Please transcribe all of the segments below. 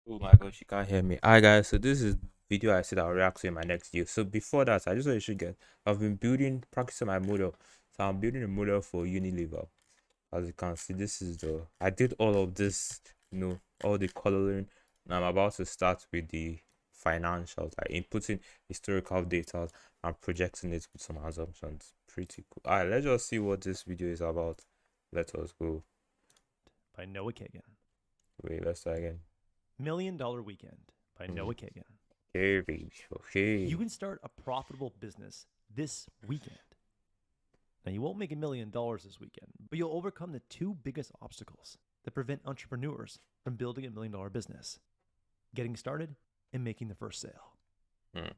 Oh my gosh, you can't hear me. Hi guys, so this is video I said I'll react to in my next video. So before that, I just want you to get I've been practicing my model. So I'm building a model for Unilever. As you can see, this is the I did all of this, all the coloring. And I'm about to start with the financials, like inputting historical data and projecting it with some assumptions. Pretty cool. Alright, let's just see what this video is about. Let us go. By Noah Kagan. Wait, let's start again. $1 Million Weekend by Noah Kagan. Okay, baby. Okay. You can start a profitable business this weekend. Now, you won't make $1 million this weekend, but you'll overcome the two biggest obstacles that prevent entrepreneurs from building $1 million business: getting started and making the first sale. Mm.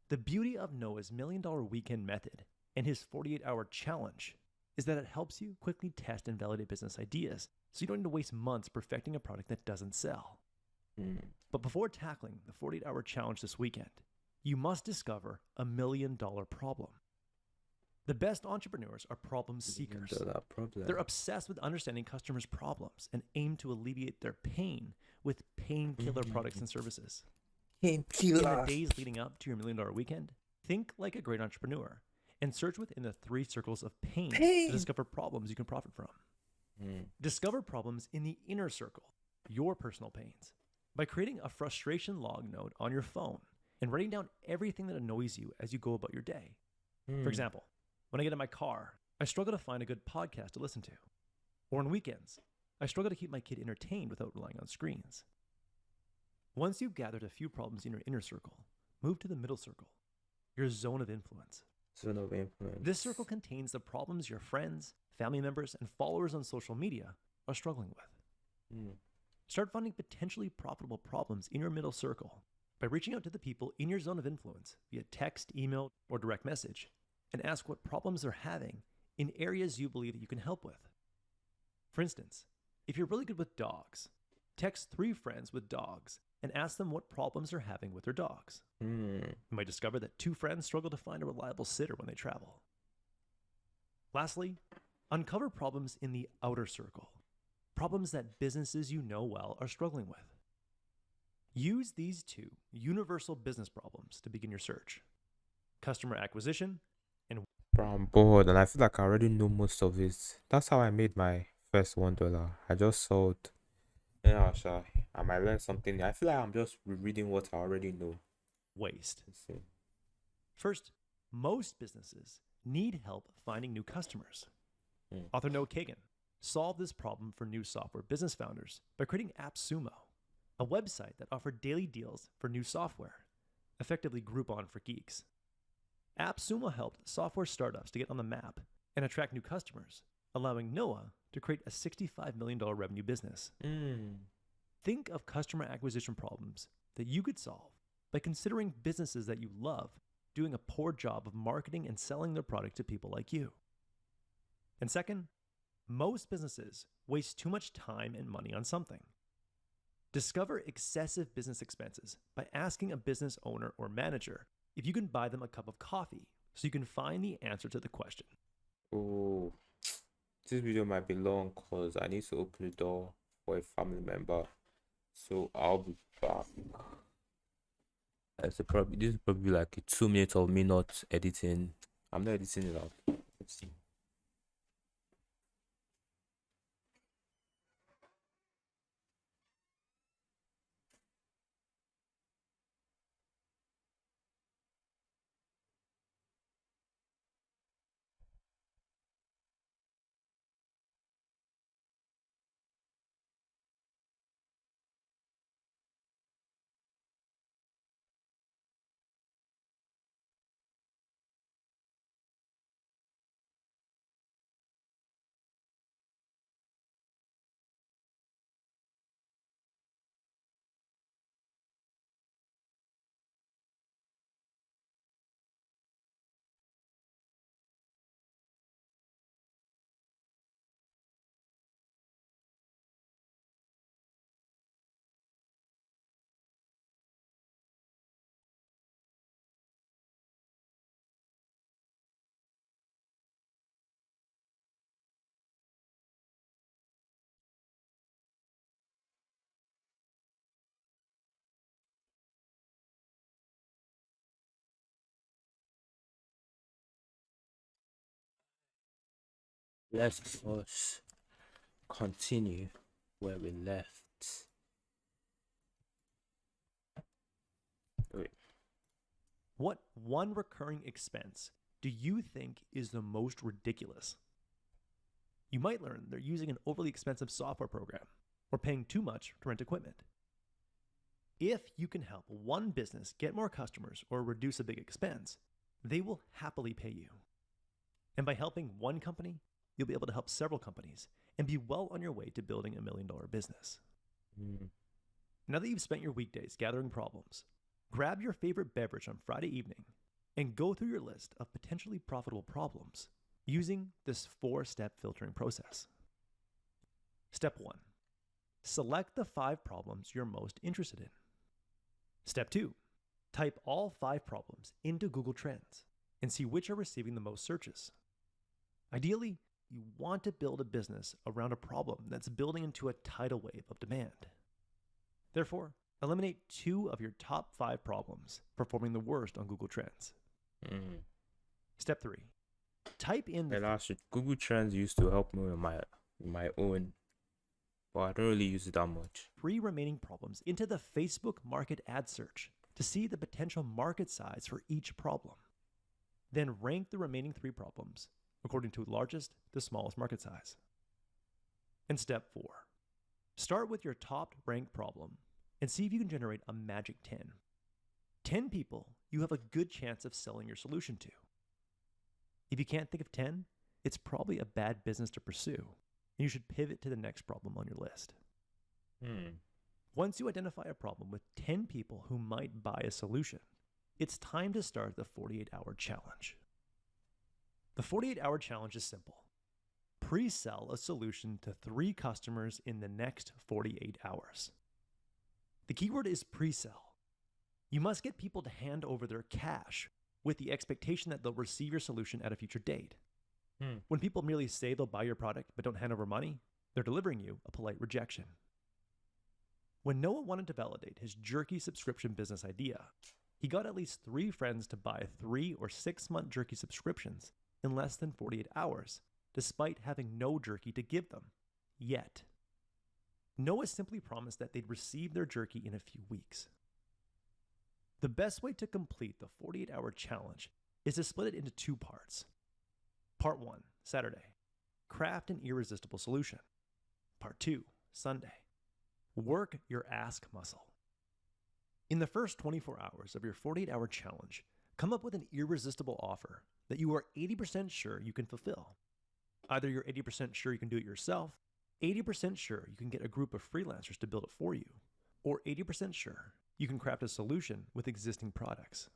The beauty of Noah's $1 Million Weekend method and his 48-hour challenge is that it helps you quickly test and validate business ideas, so you don't need to waste months perfecting a product that doesn't sell. But before tackling the 48-hour challenge this weekend, you must discover $1 million problem. The best entrepreneurs are problem seekers. They're obsessed with understanding customers' problems and aim to alleviate their pain with painkiller products and services. In the days leading up to your $1 Million Weekend, think like a great entrepreneur and search within the 3 circles of pain to discover problems you can profit from. Discover problems in the inner circle, your personal pains, by creating a frustration log note on your phone and writing down everything that annoys you as you go about your day. For example, when I get in my car, I struggle to find a good podcast to listen to. Or on weekends, I struggle to keep my kid entertained without relying on screens. Once you've gathered a few problems in your inner circle, move to the middle circle, your zone of influence. Zone of influence. This circle contains the problems your friends, family members, and followers on social media are struggling with. Start finding potentially profitable problems in your middle circle by reaching out to the people in your zone of influence via text, email, or direct message, and ask what problems they're having in areas you believe that you can help with. For instance, if you're really good with dogs, text 3 friends with dogs and ask them what problems they're having with their dogs. You might discover that 2 friends struggle to find a reliable sitter when they travel. Lastly, uncover problems in the outer circle, problems that businesses you know well are struggling with. Use these 2 universal business problems to begin your search: customer acquisition and... Bro, I'm bored and I feel like I already know most of it. That's how I made my first $1. I just saw it. Yeah, sure. I might learn something. I feel like I'm just reading what I already know. waste. Let's see. First, most businesses need help finding new customers. Author Noah Kagan solved this problem for new software business founders by creating AppSumo, a website that offered daily deals for new software, effectively Groupon for geeks. AppSumo helped software startups to get on the map and attract new customers, allowing Noah to create a $65 million revenue business. Think of customer acquisition problems that you could solve by considering businesses that you love doing a poor job of marketing and selling their product to people like you. And second, most businesses waste too much time and money on something. Discover excessive business expenses by asking a business owner or manager if you can buy them a cup of coffee so you can find the answer to the question. Oh, this video might be long because I need to open the door for a family member. So I'll be back. This is probably like 2 minutes of me not editing. I'm not editing it out. Let's see. Let us continue where we left. Wait. What one recurring expense do you think is the most ridiculous? You might learn they're using an overly expensive software program or paying too much to rent equipment. If you can help one business get more customers or reduce a big expense, they will happily pay you. And by helping one company, you'll be able to help several companies and be well on your way to building $1 million business. Now that you've spent your weekdays gathering problems, grab your favorite beverage on Friday evening and go through your list of potentially profitable problems using this 4-step filtering process. Step 1. Select the 5 problems you're most interested in. Step 2. Type all 5 problems into Google Trends and see which are receiving the most searches. Ideally, you want to build a business around a problem that's building into a tidal wave of demand. Therefore, eliminate 2 of your top 5 problems performing the worst on Google Trends. Step 3. Type in the Google Trends used to help me with my own, but I don't really use it that much. 3 remaining problems into the Facebook market ad search to see the potential market size for each problem. Then rank the remaining 3 problems according to largest to smallest market size. And step 4. Start with your top ranked problem and see if you can generate a magic 10. 10 people you have a good chance of selling your solution to. If you can't think of 10, it's probably a bad business to pursue, and you should pivot to the next problem on your list. Once you identify a problem with 10 people who might buy a solution, it's time to start the 48-hour challenge. The 48-hour challenge is simple. Pre-sell a solution to 3 customers in the next 48 hours. The keyword is pre-sell. You must get people to hand over their cash with the expectation that they'll receive your solution at a future date. When people merely say they'll buy your product but don't hand over money, they're delivering you a polite rejection. When Noah wanted to validate his jerky subscription business idea, he got at least 3 friends to buy 3 or 6-month jerky subscriptions in less than 48 hours, despite having no jerky to give them, yet. Noah simply promised that they'd receive their jerky in a few weeks. The best way to complete the 48-hour challenge is to split it into 2 parts. Part 1, Saturday, craft an irresistible solution. Part 2, Sunday, work your ask muscle. In the first 24 hours of your 48-hour challenge, come up with an irresistible offer that you are 80% sure you can fulfill. Either you're 80% sure you can do it yourself, 80% sure you can get a group of freelancers to build it for you, or 80% sure you can craft a solution with existing products.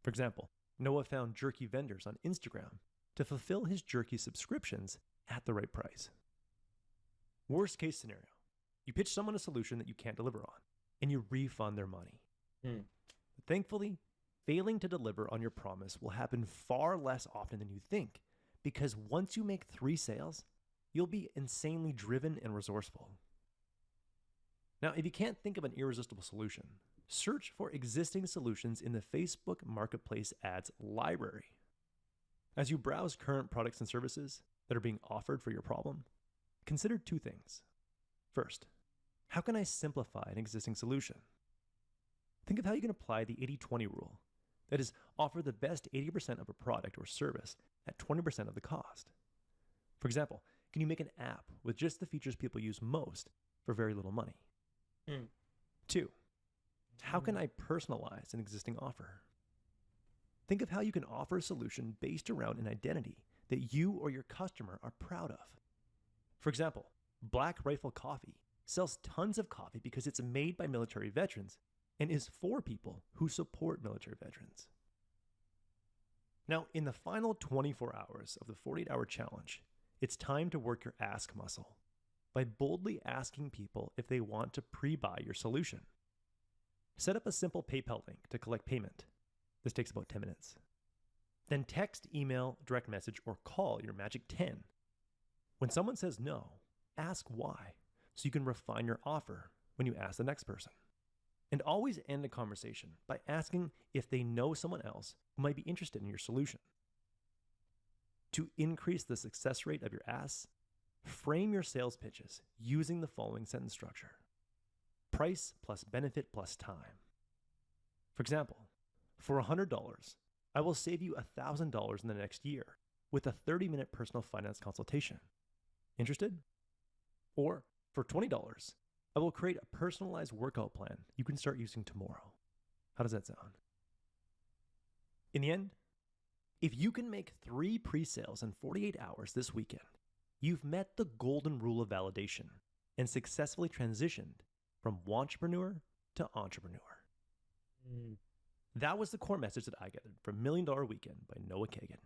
For example, Noah found jerky vendors on Instagram to fulfill his jerky subscriptions at the right price. Worst case scenario, you pitch someone a solution that you can't deliver on, and you refund their money. Thankfully, failing to deliver on your promise will happen far less often than you think, because once you make 3 sales, you'll be insanely driven and resourceful. Now, if you can't think of an irresistible solution, search for existing solutions in the Facebook Marketplace Ads library. As you browse current products and services that are being offered for your problem, consider 2 things. First, how can I simplify an existing solution? Think of how you can apply the 80-20 rule. That is, offer the best 80% of a product or service at 20% of the cost. For example, can you make an app with just the features people use most for very little money? 2, how can I personalize an existing offer? Think of how you can offer a solution based around an identity that you or your customer are proud of. For example, Black Rifle Coffee sells tons of coffee because it's made by military veterans and is for people who support military veterans. Now, in the final 24 hours of the 48-hour challenge, it's time to work your ask muscle by boldly asking people if they want to pre-buy your solution. Set up a simple PayPal link to collect payment. This takes about 10 minutes. Then text, email, direct message, or call your magic 10. When someone says no, ask why, so you can refine your offer when you ask the next person. And always end a conversation by asking if they know someone else who might be interested in your solution. To increase the success rate of your ask, frame your sales pitches using the following sentence structure: price plus benefit plus time. For example, for $100, I will save you $1,000 in the next year with a 30-minute personal finance consultation. Interested? Or for $20, I will create a personalized workout plan you can start using tomorrow. How does that sound? In the end, if you can make 3 pre-sales in 48 hours this weekend, you've met the golden rule of validation and successfully transitioned from wantrepreneur to entrepreneur. That was the core message that I gathered from Million Dollar Weekend by Noah Kagan.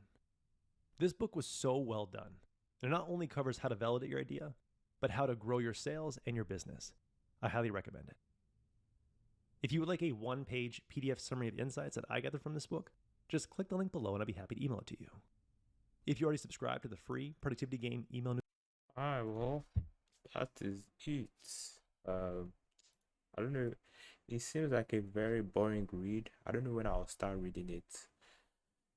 This book was so well done. It not only covers how to validate your idea, but how to grow your sales and your business. I highly recommend it. If you would like a one-page PDF summary of insights that I gathered from this book, just click the link below and I'll be happy to email it to you. If you already subscribe to the free Productivity Game email newsletter. Alright, well, that is it. I don't know. It seems like a very boring read. I don't know when I'll start reading it.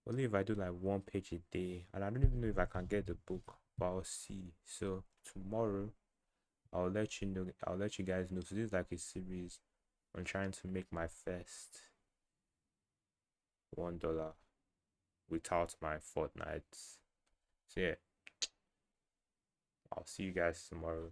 Only if I do like 1 page a day, and I don't even know if I can get the book, but I'll see. So tomorrow, I'll let you know. I'll let you guys know. So this is like a series. I'm trying to make my first $1 without my fortnight. So yeah, I'll see you guys tomorrow.